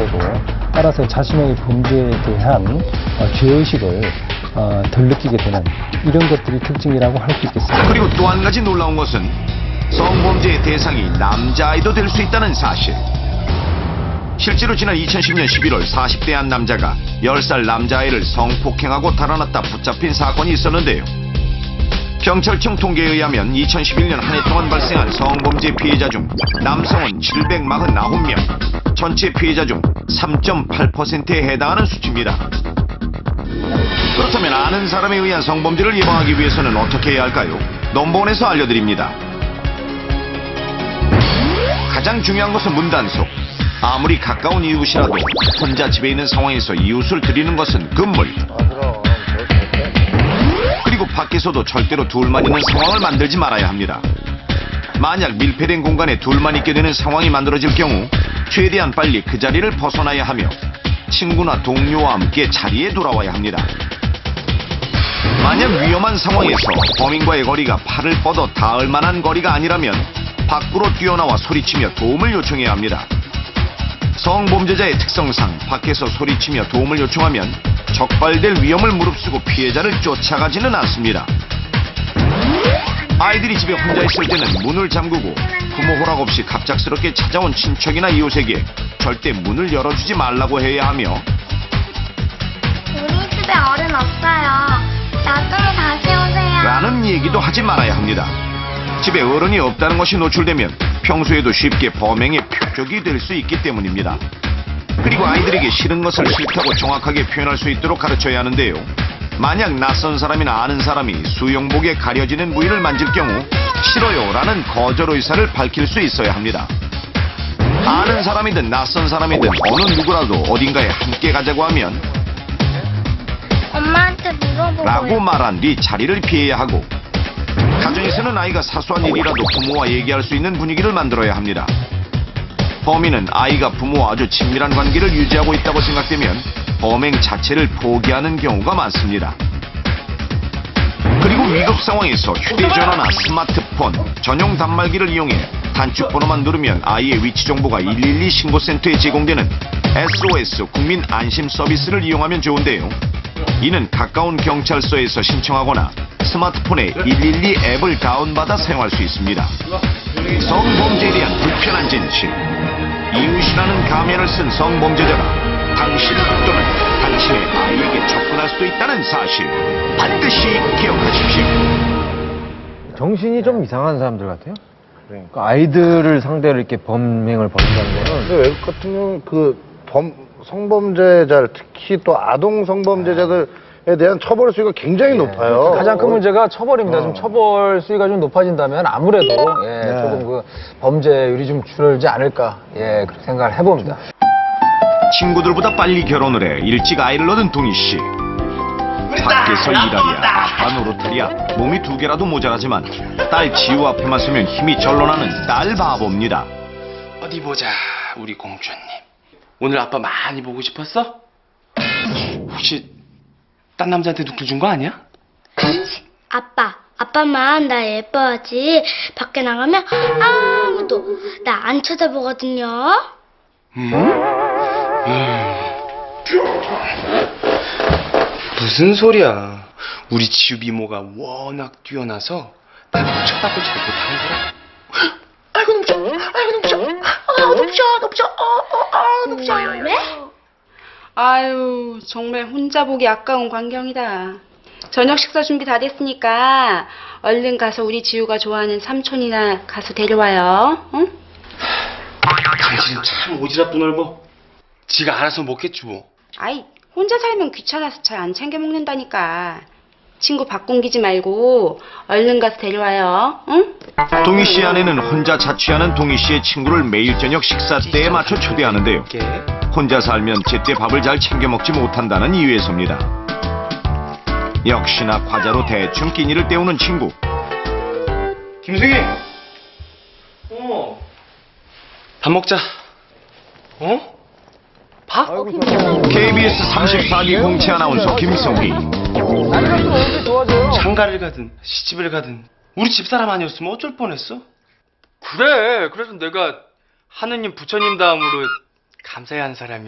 되고 따라서 자신의 범죄에 대한 죄의식을 덜 느끼게 되는 이런 것들이 특징이라고 할 수 있겠습니다. 그리고 또 한 가지 놀라운 것은 성범죄의 대상이 남자아이도 될 수 있다는 사실. 실제로 지난 2010년 11월 40대 한 남자가 10살 남자아이를 성폭행하고 달아났다 붙잡힌 사건이 있었는데요. 경찰청 통계에 의하면 2011년 한 해 동안 발생한 성범죄 피해자 중 남성은 749명, 전체 피해자 중 3.8%에 해당하는 수치입니다. 그렇다면 아는 사람에 의한 성범죄를 예방하기 위해서는 어떻게 해야 할까요? 넘버원에서 알려드립니다. 가장 중요한 것은 문단속. 아무리 가까운 이웃이라도 혼자 집에 있는 상황에서 이웃을 들이는 것은 금물. 그리고 밖에서도 절대로 둘만 있는 상황을 만들지 말아야 합니다. 만약 밀폐된 공간에 둘만 있게 되는 상황이 만들어질 경우 최대한 빨리 그 자리를 벗어나야 하며 친구나 동료와 함께 자리에 돌아와야 합니다. 만약 위험한 상황에서 범인과의 거리가 팔을 뻗어 닿을 만한 거리가 아니라면 밖으로 뛰어나와 소리치며 도움을 요청해야 합니다. 성범죄자의 특성상 밖에서 소리치며 도움을 요청하면 적발될 위험을 무릅쓰고 피해자를 쫓아가지는 않습니다. 아이들이 집에 혼자 있을 때는 문을 잠그고 부모 허락 없이 갑작스럽게 찾아온 친척이나 이웃에게 절대 문을 열어주지 말라고 해야 하며 우리 집에 어른 없어요. 나중에 다시 오세요. 라는 얘기도 하지 말아야 합니다. 집에 어른이 없다는 것이 노출되면 평소에도 쉽게 범행의 표적이 될 수 있기 때문입니다. 그리고 아이들에게 싫은 것을 싫다고 정확하게 표현할 수 있도록 가르쳐야 하는데요. 만약 낯선 사람이나 아는 사람이 수영복에 가려지는 부위를 만질 경우 싫어요 라는 거절 의사를 밝힐 수 있어야 합니다. 아는 사람이든 낯선 사람이든 어느 누구라도 어딘가에 함께 가자고 하면 엄마한테 물어보고 라고 말한 뒤 자리를 피해야 하고 가정에서는 아이가 사소한 일이라도 부모와 얘기할 수 있는 분위기를 만들어야 합니다. 범인은 아이가 부모와 아주 친밀한 관계를 유지하고 있다고 생각되면 범행 자체를 포기하는 경우가 많습니다. 그리고 위급 상황에서 휴대전화나 스마트폰, 전용 단말기를 이용해 단축 번호만 누르면 아이의 위치 정보가 112 신고센터에 제공되는 SOS 국민 안심 서비스를 이용하면 좋은데요. 이는 가까운 경찰서에서 신청하거나 스마트폰에 112 앱을 다운받아 사용할 수 있습니다. 성범죄에 대한 불편한 진실. 이웃이라는 가면을 쓴 성범죄자가 당신 또는 당신의 아이에게 접근할 수도 있다는 사실 반드시 기억하십시오. 정신이 좀 이상한 사람들 같아요. 그러니까 아이들을 상대로 이렇게 범행을 벌인다는 거는 근데 외국 같은 경우는 성범죄자를 특히 또 아동 성범죄자들에 대한 처벌 수위가 굉장히 높아요. 가장 큰 문제가 처벌입니다. 좀 처벌 수위가 좀 높아진다면 아무래도 조금 그 범죄율이 좀 줄지 않을까 그렇게 생각을 해봅니다. 친구들보다 빨리 결혼을 해 일찍 아이를 얻은 동희 씨. 밖에서 일하랴 아빠 노릇하랴 몸이 2개라도 모자라지만 딸 지우 앞에만 서면 힘이 절로 나는 딸 바보입니다. 어디 보자, 우리 공주님. 오늘 아빠 많이 보고 싶었어? 혹시 딴 남자한테 누굴 준 거 아니야? 아빠만 나 예뻐하지 밖에 나가면 아무도 나 안 쳐다보거든요. 무슨 소리야. 우리 지우 이모가 워낙 뛰어나서 나 쳐다보고 잘 못하는 거라. 아이고 눈부셔, 눈부셔. 왜? 아유, 정말 혼자 보기 아까운 광경이다. 저녁 식사 준비 다 됐으니까 얼른 가서 우리 지우가 좋아하는 삼촌이나 가서 데려와요. 응? 당신은 참 오지랖도 넓어. 지가 알아서 먹겠지 뭐. 아이, 혼자 살면 귀찮아서 잘 안 챙겨 먹는다니까. 친구 바꾼기지 말고 얼른 가서 데려와요. 응? 동희 씨 아내는 혼자 자취하는 동희 씨의 친구를 매일 저녁 식사 때에 맞춰 초대하는데요. 혼자 살면 제때 밥을 잘 챙겨 먹지 못한다는 이유에서입니다. 역시나 과자로 대충 끼니를 때우는 친구. 김승희! 밥 먹자. 밥? KBS 34기 공채 아나운서 김성희. 장가를 가든 시집을 가든 우리 집사람 아니었으면 어쩔 뻔했어? 그래, 그래서 내가 하느님 부처님 다음으로 감사해야 하는 사람이